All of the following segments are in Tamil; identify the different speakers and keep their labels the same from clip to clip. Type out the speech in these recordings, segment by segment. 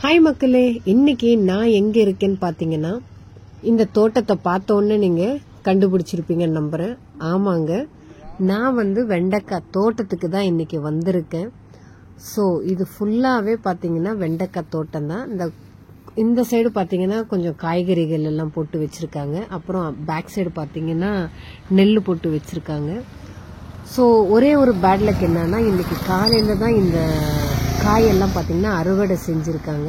Speaker 1: ஹாய் மக்களே, இன்னைக்கு நான் எங்க இருக்கேன்னு பாத்தீங்கன்னா, இந்த தோட்டத்தை பார்த்த உடனே நீங்க கண்டுபிடிச்சிருப்பீங்கன்னு நம்புறேன். ஆமாங்க, நான் வெண்டைக்காய் தோட்டத்துக்கு தான் இன்னைக்கு வந்திருக்கேன். ஸோ இது ஃபுல்லாவே பாத்தீங்கன்னா வெண்டைக்காய் தோட்டம் தான். இந்த சைடு பாத்தீங்கன்னா கொஞ்சம் காய்கறிகள் எல்லாம் போட்டு வச்சிருக்காங்க. அப்புறம் பேக் சைடு பாத்தீங்கன்னா நெல் போட்டு வச்சிருக்காங்க. ஸோ ஒரே ஒரு பேட் லக் என்னன்னா, இன்னைக்கு காலையில தான் இந்த காயெல்லாம் பாத்தீங்கன்னா அறுவடை செஞ்சிருக்காங்க.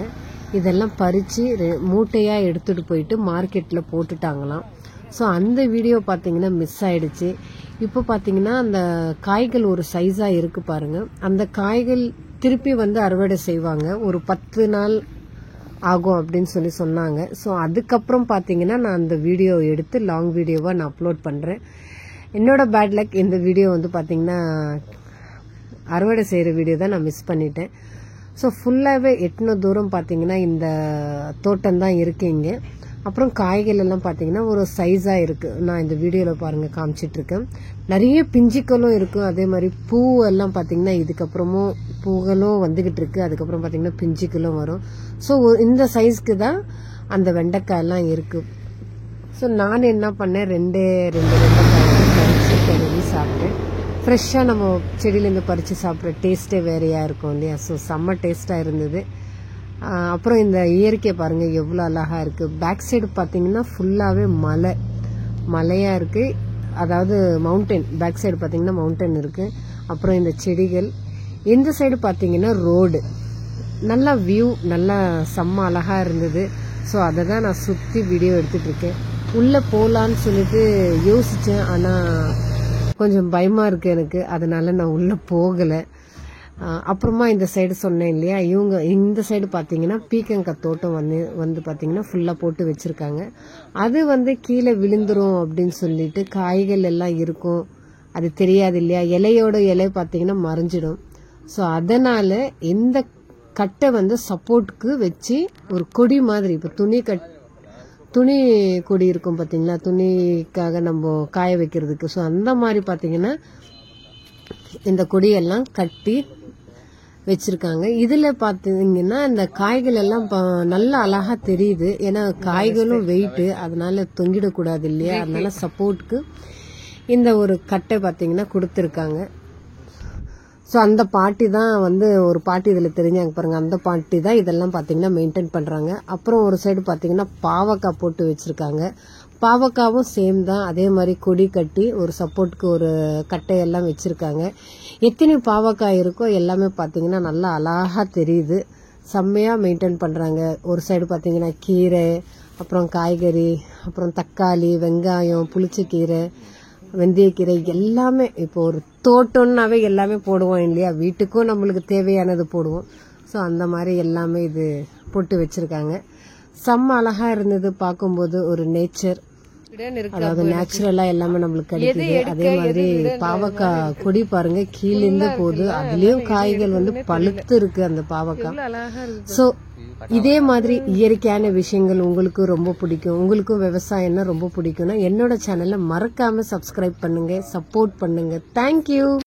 Speaker 1: இதெல்லாம் பறிச்சு மூட்டையா எடுத்துட்டு போயிட்டு மார்க்கெட்ல போட்டுட்டாங்களாம். ஸோ அந்த வீடியோ பாத்தீங்கன்னா மிஸ் ஆயிடுச்சு. இப்போ பாத்தீங்கன்னா அந்த காய்கள் ஒரு சைஸா இருக்கு பாருங்க. அந்த காய்கள் திருப்பி அறுவடை செய்வாங்க. ஒரு 10 நாள் ஆகும் அப்படின்னு சொன்னாங்க. ஸோ அதுக்கப்புறம் பாத்தீங்கன்னா நான் அந்த வீடியோ எடுத்து லாங் வீடியோவா நான் அப்லோட் பண்றேன். என்னோட பேட் லக் இந்த வீடியோ பாத்தீங்கன்னா அறுவடை செய்யற வீடியோ தான் நான் மிஸ் பண்ணிட்டேன். ஸோ ஃபுல்லாவே எத்தனை தூரம் பாத்தீங்கன்னா இந்த தோட்டம் தான் இருக்கு இங்க. அப்புறம் காய்கள் எல்லாம் பாத்தீங்கன்னா ஒரு சைஸா இருக்கு. நான் இந்த வீடியோல பாருங்க காமிச்சிட்டு இருக்கேன். நிறைய பிஞ்சுக்களும் இருக்கு. அதே மாதிரி பூ எல்லாம் பாத்தீங்கன்னா இதுக்கப்புறமும் பூகளும் வந்துகிட்டு இருக்கு. அதுக்கப்புறம் பாத்தீங்கன்னா பிஞ்சுக்களும் வரும். ஸோ இந்த சைஸ்க்கு தான் அந்த வெண்டைக்காய் எல்லாம் இருக்கு. ஸோ நான் என்ன பண்ணேன், ரெண்டு வெண்டைக்காய் பறிச்சு கழுவி சாப்பிட்டேன். ஃப்ரெஷ்ஷாக நம்ம செடியிலேருந்து பறித்து சாப்பிட்ற டேஸ்ட்டே வேறையாக இருக்கும் இல்லையா. ஸோ செம்ம டேஸ்ட்டாக இருந்தது. அப்புறம் இந்த இயற்கை பாருங்கள் எவ்வளோ அழகாக இருக்குது. பேக் சைடு பார்த்தீங்கன்னா ஃபுல்லாகவே மலையாக இருக்குது. அதாவது மவுண்டன், பேக் சைடு பார்த்தீங்கன்னா மவுண்டன் இருக்குது. அப்புறம் இந்த செடிகள், இந்த சைடு பார்த்தீங்கன்னா ரோடு, நல்லா வியூ, நல்லா செம்ம அழகாக இருந்தது. ஸோ அதை தான் நான் சுற்றி வீடியோ எடுத்துகிட்டு இருக்கேன். உள்ளே போகலான்னு சொல்லிட்டு யோசித்தேன், ஆனால் கொஞ்சம் பயமா இருக்கு எனக்கு. அதனால நான் உள்ள போகல. அப்புறமா இந்த சைடு சொன்னேன் இல்லையா, இந்த சைடு பாத்தீங்கன்னா பீக்கங்காய் தோட்டம் பாத்தீங்கன்னா ஃபுல்லா போட்டு வச்சிருக்காங்க. அது கீழே விழுந்துரும் அப்படின்னு சொல்லிட்டு காய்கள் எல்லாம் இருக்கும், அது தெரியாது இல்லையா. இலையோட இலை பாத்தீங்கன்னா மறைஞ்சிடும். ஸோ அதனால இந்த கட்டை சப்போர்ட்டுக்கு வச்சு ஒரு கொடி மாதிரி, இப்போ துணி கொடி இருக்கும் பாத்தீங்களா, துணிக்காக நம்ம காய வைக்கிறதுக்கு. ஸோ அந்த மாதிரி பாத்தீங்கன்னா இந்த கொடியெல்லாம் கட்டி வச்சிருக்காங்க. இதுல பாத்தீங்கன்னா இந்த காய்கள் எல்லாம் நல்லா அழகா தெரியுது. ஏன்னா காய்களும் வெயிட், அதனால தொங்கிடக்கூடாது இல்லையா. அதனால சப்போர்ட்டுக்கு இந்த ஒரு கட்டை பாத்தீங்கன்னா கொடுத்துருக்காங்க. ஸோ அந்த பாட்டி தான் ஒரு பாட்டி இதில் தெரிஞ்சாங்க பாருங்க. அந்த பாட்டி தான் இதெல்லாம் பார்த்தீங்கன்னா மெயின்டைன் பண்ணுறாங்க. அப்புறம் ஒரு சைடு பார்த்தீங்கன்னா பாவக்காய் போட்டு வச்சிருக்காங்க. பாவக்காவும் சேம் தான், அதே மாதிரி கொடி கட்டி ஒரு சப்போர்ட்டுக்கு ஒரு கட்டையெல்லாம் வச்சிருக்காங்க. எத்தனை பாவக்காய் இருக்கோ எல்லாமே பார்த்தீங்கன்னா நல்லா அழகாக தெரியுது. செம்மையாக மெயின்டைன் பண்ணுறாங்க. ஒரு சைடு பார்த்தீங்கன்னா கீரை, அப்புறம் காய்கறி, அப்புறம் தக்காளி, வெங்காயம், புளிச்சக்கீரை, வெந்தயக்கீரை எல்லாமே. இப்போ ஒரு தோட்டம்னாவே எல்லாமே போடுவோம் இல்லையா, வீட்டுக்கும் நம்மளுக்கு தேவையானது போடுவோம். ஸோ அந்த மாதிரி எல்லாமே இது போட்டு வச்சிருக்காங்க. செம்ம அழகா இருந்தது பார்க்கும்போது. ஒரு நேச்சர், அதாவது நேச்சுரலா எல்லாமே நம்மளுக்கு கிடைக்குது. அதே மாதிரி பாவக்காய் கொடி பாருங்க கீழிருந்து போகுது. அதுலயும் காய்கள் பழுத்து இருக்கு அந்த பாவக்காய். ஸோ இதே மாதிரி இயற்கையான விஷயங்கள் உங்களுக்கு ரொம்ப பிடிக்கும், உங்களுக்கும் விவசாயம்னா ரொம்ப பிடிக்கும்னா என்னோட சேனலை மறக்காம சப்ஸ்கிரைப் பண்ணுங்க, சப்போர்ட் பண்ணுங்க. தேங்க்யூ.